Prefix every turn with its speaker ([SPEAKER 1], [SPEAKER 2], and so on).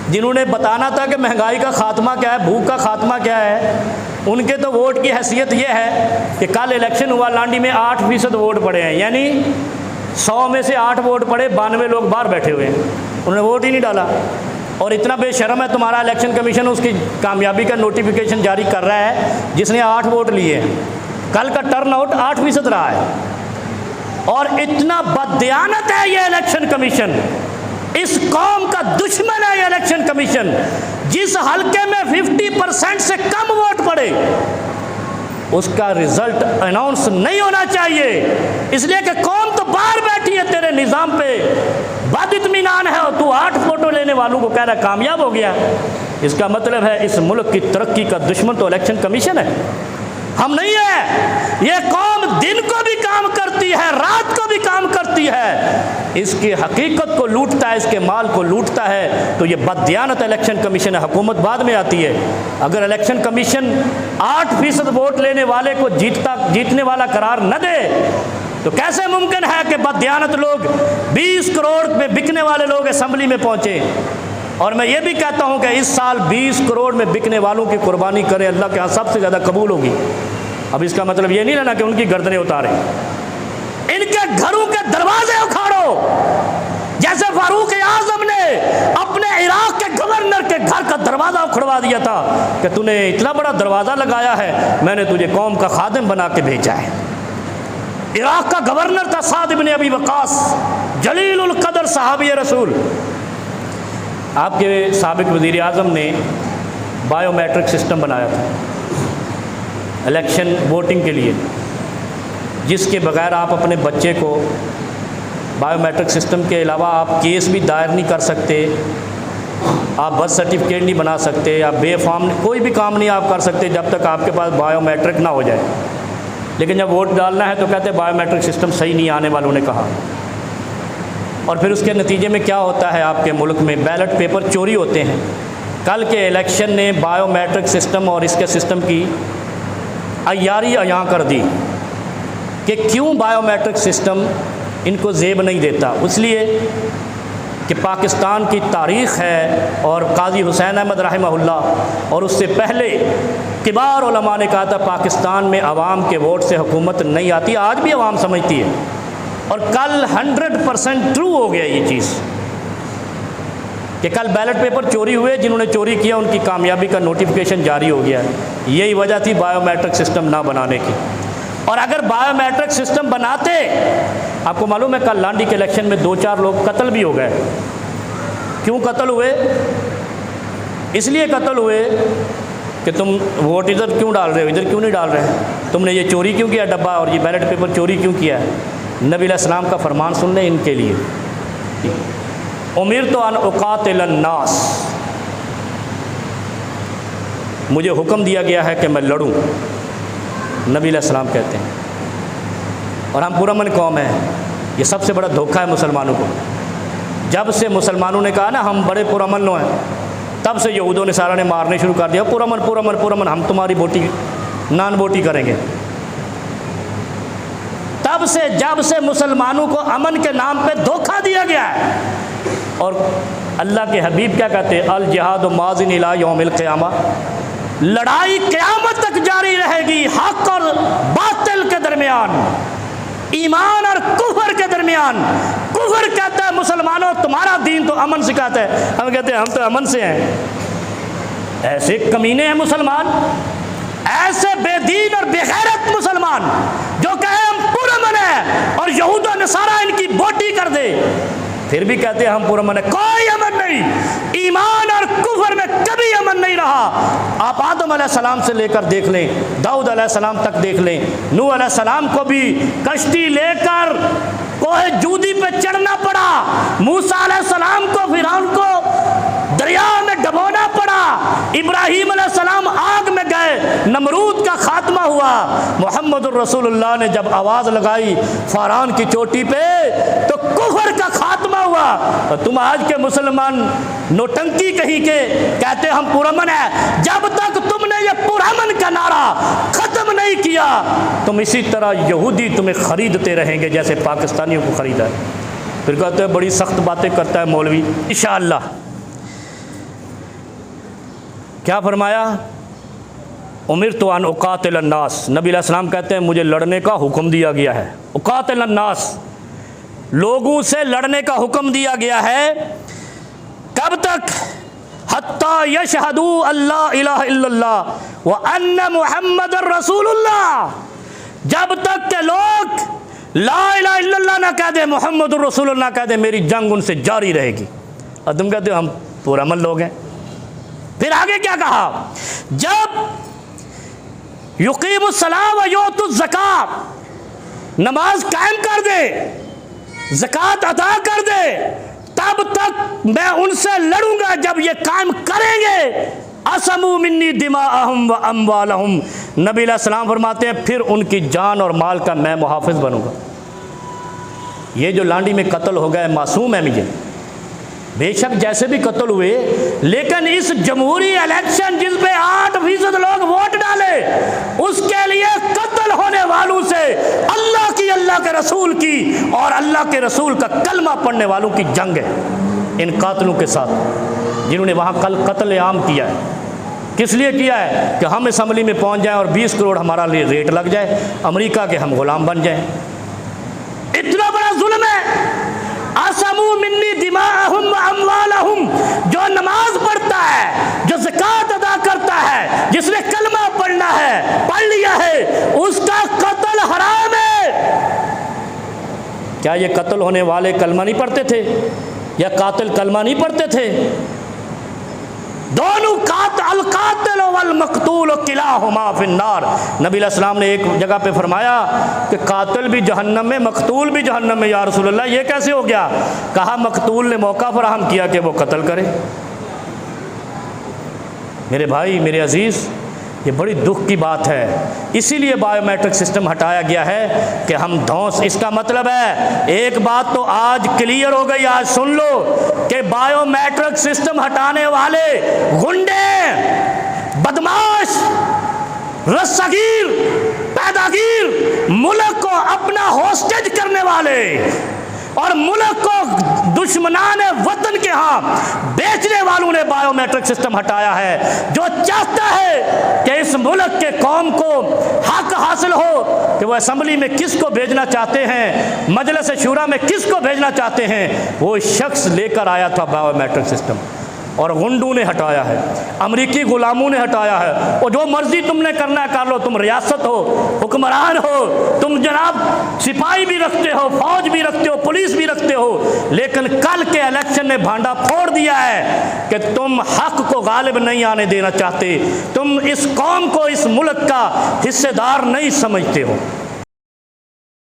[SPEAKER 1] जिन्होंने बताना था कि महंगाई का खात्मा क्या है, भूख का खात्मा क्या है, उनके तो वोट की हैसियत ये है कि कल इलेक्शन हुआ लांडी में 8% वोट पड़े हैं, यानी 100 में से 8 वोट पड़े, 92 लोग बाहर बैठे हुए हैं, उन्होंने वोट ही नहीं डाला। और इतना बेशर्म है तुम्हारा इलेक्शन कमीशन, उसकी कामयाबी का नोटिफिकेशन जारी कर रहा है जिसने 8 वोट लिए हैं। कल का टर्नआउट 8% रहा है। और इतना बददियानत है ये इलेक्शन कमीशन, इस कौम का दुश्मन है ये इलेक्शन कमीशन। जिस हलके में 50% से कम वोट पड़े उसका रिजल्ट अनाउंस नहीं होना चाहिए, इसलिए कि कौम तो बाहर बैठी है तेरे निज़ाम पे, बदइत्मीनान है, और तू 8 फोटो लेने वालों को कह रहा कामयाब हो गया। इसका मतलब है इस मुल्क की तरक्की का दुश्मन तो इलेक्शन कमीशन है, हम नहीं है। ये कौम दिन को भी काम करती है, रात को भी काम करती है, इसकी हकीकत को लूटता है, इसके माल को लूटता है। तो ये बददियानत इलेक्शन कमीशन है, हुकूमत बाद में आती है। अगर इलेक्शन कमीशन 8% वोट लेने वाले को जीतने वाला करार न दे तो कैसे मुमकिन है कि बददियानत लोग 20 करोड़ में बिकने वाले लोग असेंबली में पहुंचे। और मैं ये भी कहता हूं कि इस साल 20 करोड़ में बिकने वालों की कुर्बानी करें, अल्लाह के यहाँ सबसे ज़्यादा कबूल होगी। अब इसका मतलब ये नहीं लेना कि उनकी गर्दनें उतारें, इनके घरों के दरवाजे उखाड़ो, जैसे फारूक आजम ने अपने इराक के गवर्नर के घर का दरवाज़ा उखड़वा दिया था कि तूने इतना बड़ा दरवाज़ा लगाया है, मैंने तुझे कौम का खादिम बना के भेजा है। इराक का गवर्नर था साद इब्न अबी वक़ास, जलीलुल क़द्र सहाबी रसूल। आपके साबिक वज़ीर आज़म ने बायोमेट्रिक सिस्टम बनाया था इलेक्शन वोटिंग के लिए, जिसके बगैर आप अपने बच्चे को बायोमेट्रिक सिस्टम के अलावा आप केस भी दायर नहीं कर सकते, आप बर्थ सर्टिफिकेट नहीं बना सकते, आप बेफाम कोई भी काम नहीं आप कर सकते जब तक आपके पास बायोमेट्रिक ना हो जाए। लेकिन जब वोट डालना है तो कहते हैं बायोमेट्रिक सिस्टम सही नहीं, आने वालों ने कहा। और फिर उसके नतीजे में क्या होता है, आपके मुल्क में बैलेट पेपर चोरी होते हैं। कल के इलेक्शन ने बायोमेट्रिक सिस्टम और इसके सिस्टम की अय्यारी अयां कर दी कि क्यों बायोमेट्रिक सिस्टम इनको ज़ेब नहीं देता। इसलिए कि पाकिस्तान की तारीख़ है और काजी हुसैन अहमद रहमहुल्लाह और उससे पहले किबार उलमा ने कहा था पाकिस्तान में आवाम के वोट से हुकूमत नहीं आती, आज भी आवाम समझती है। और कल 100% ट्रू हो गया ये चीज़ कि कल बैलेट पेपर चोरी हुए, जिन्होंने चोरी किया उनकी कामयाबी का नोटिफिकेशन जारी हो गया। यही वजह थी बायोमेट्रिक सिस्टम ना बनाने की। और अगर बायोमेट्रिक सिस्टम बनाते, आपको मालूम है कल लांडी के इलेक्शन में 2-4 लोग कत्ल भी हो गए। क्यों कत्ल हुए? इसलिए कत्ल हुए कि तुम वोट इधर क्यों डाल रहे हो, इधर क्यों नहीं डाल रहे, तुमने ये चोरी क्यों किया डब्बा और ये बैलेट पेपर चोरी क्यों किया है। नबी अलैहिस्सलाम का फरमान सुन लें इनके लिए, उमिरतु अन उक़ातिल अन्नास, मुझे हुक्म दिया गया है कि मैं लड़ूं, नबी अलैहिस्सलाम कहते हैं। और हम पुरअमन कौम है, ये सबसे बड़ा धोखा है मुसलमानों को। जब से मुसलमानों ने कहा ना हम बड़े पुरअमन हैं, तब से यहूदों ने सारा ने मारने शुरू कर दिया, पुरअमन पुरअमन पुरअमन, हम तुम्हारी बोटी नान बोटी करेंगे। तब से जब से मुसलमानों को अमन के नाम पे धोखा दिया गया है। और अल्लाह के हबीब क्या कहते हैं, अल जिहाद माज़िन इला यौमिल क़ियामा, लड़ाई क़यामत तक जारी रहेगी हक़ और बातिल के दरमियान, ईमान और कुफर के दरमियान। कुफर कहता है मुसलमानों तुम्हारा दीन तो अमन सिखाता है, हम कहते हैं हम तो अमन से हैं। ऐसे कमीने हैं मुसलमान, ऐसे बेदीन और बेगैरत मुसलमान जो कहे हम पुरअमन है और यहूद और नसारा इनकी बोटी कर दे, फिर भी कहते हैं हम पुरअमन है। कोई अमन नहीं, ईमान और कुफर में कभी अमन नहीं रहा। आप आदम अलैहिस्सलाम से लेकर देख लें, दाऊद अलैहिस्सलाम तक देख लें, नूह अलैहिस्सलाम को भी कश्ती लेकर कोहे जूदी पे चढ़ना पड़ा, मूसा अलैहिस्सलाम को फिरौन को दरिया में डुबोना पड़ा, इब्राहीम अलैहिस्सलाम आग में गए, नमरूद का खात्मा हुआ। मुहम्मदुर रसूलुल्लाह ने जब आवाज़ लगाई फारान की चोटी पे तो कुफर का खात्मा हुआ। और तुम आज के मुसलमान नोटंकी कहीं के कहते हम पुरअमन है, जब तक तुमने ये पुरअमन का नारा ख़त्म नहीं किया तुम इसी तरह यहूदी तुम्हें ख़रीदते रहेंगे जैसे पाकिस्तानियों को ख़रीदा है। फिर कहते हैं बड़ी सख्त बातें करता है मौलवी। इंशाअल्लाह क्या फरमाया? उमिरतु अन उकातिल अन्नास, नबी अलैहिस्सलाम कहते हैं मुझे लड़ने का हुक्म दिया गया है। उकातिल अन्नास, लोगों से लड़ने का हुक्म दिया गया है। कब तक? हत्ता यशहदू अल्ला इलाहा इल्लल्लाह व अन्ना मुहम्मदुर रसूलुल्लाह, जब तक के लोग ला इलाहा इल्लल्लाह ना कह दे, मुहम्मदुर रसूलुल्लाह कह दे, मेरी जंग उनसे जारी रहेगी। और तुम कहते हो हम पुरअमन लोग हैं। फिर आगे क्या कहा? जब युकीमुस्सलाह व युतुज़ ज़कात, नमाज कायम कर दे, ज़कात अदा कर दे, तब तक मैं उनसे लड़ूंगा जब ये कायम करेंगे। असमू मिन्नी दिमाअहुम व अम्वालहुम, नबी अलैहिस्सलाम फरमाते हैं फिर उनकी जान और माल का मैं मुहाफ़िज़ बनूंगा। ये जो लांडी में कत्ल हो गए मासूम है, मुझे बेशक जैसे भी कत्ल हुए, लेकिन इस जमहूरी इलेक्शन जिस पे 8% लोग वोट डाले, उसके लिए कत्ल होने वालों से अल्लाह की, अल्लाह के रसूल की और अल्लाह के रसूल का कलमा पढ़ने वालों की जंग है इन कातलों के साथ, जिन्होंने वहाँ कल कत्ल आम किया है। किस लिए किया है? कि हम असम्बली में पहुँच जाएं और 20 करोड़ हमारा लिए रेट लग जाए, अमेरिका के हम गुलाम बन जाएं। इतना बड़ा जुल्म है। असमू मिन्नी दिमाअहुम व अम्वालहुम, जो नमाज पढ़ता है, जो ज़कात अदा करता है, जिसने कलमा पढ़ना है, पढ़ लिया है, उसका कत्ल हराम है। क्या ये कत्ल होने वाले कलमा नहीं पढ़ते थे या कातिल कलमा नहीं पढ़ते थे? दोनों अल कातिल वल मक़तूल किलाहुमा फिन्नार, नबी अलैहिस्सलाम ने एक जगह पे फरमाया कि कातिल भी जहन्नम में, मक़तूल भी जहन्नम में। या रसूल अल्लाह ये कैसे हो गया? कहा मक़तूल ने मौका फराहम किया कि वो कत्ल करे। मेरे भाई, मेरे अजीज़, ये बड़ी दुख की बात है। इसीलिए बायोमेट्रिक सिस्टम हटाया गया है कि हम धौंस, इसका मतलब है एक बात तो आज क्लियर हो गई, आज सुन लो कि बायोमेट्रिक सिस्टम हटाने वाले गुंडे, बदमाश, रस्सागीर, पैदागीर, मुल्क को अपना होस्टेज करने वाले और मुल्क को दुश्मनान वतन के यहाँ बेचने वालों ने बायोमेट्रिक सिस्टम हटाया है। जो चाहता है कि इस मुल्क के कौम को हक हासिल हो कि वो असम्बली में किसको भेजना चाहते हैं, मजलिस शूरा में किसको भेजना चाहते हैं, वो शख्स लेकर आया था बायोमेट्रिक सिस्टम और गुंडों ने हटाया है, अमरीकी गुलामों ने हटाया है। और जो मर्जी तुमने करना है कर लो, तुम रियासत हो, हुक्मरान हो, तुम जनाब सिपाही भी रखते हो, फौज भी रखते हो, पुलिस भी रखते हो, लेकिन कल के इलेक्शन ने भांडा फोड़ दिया है कि तुम हक को गालिब नहीं आने देना चाहते, तुम इस कौम को, इस मुल्क का हिस्सेदार नहीं समझते हो।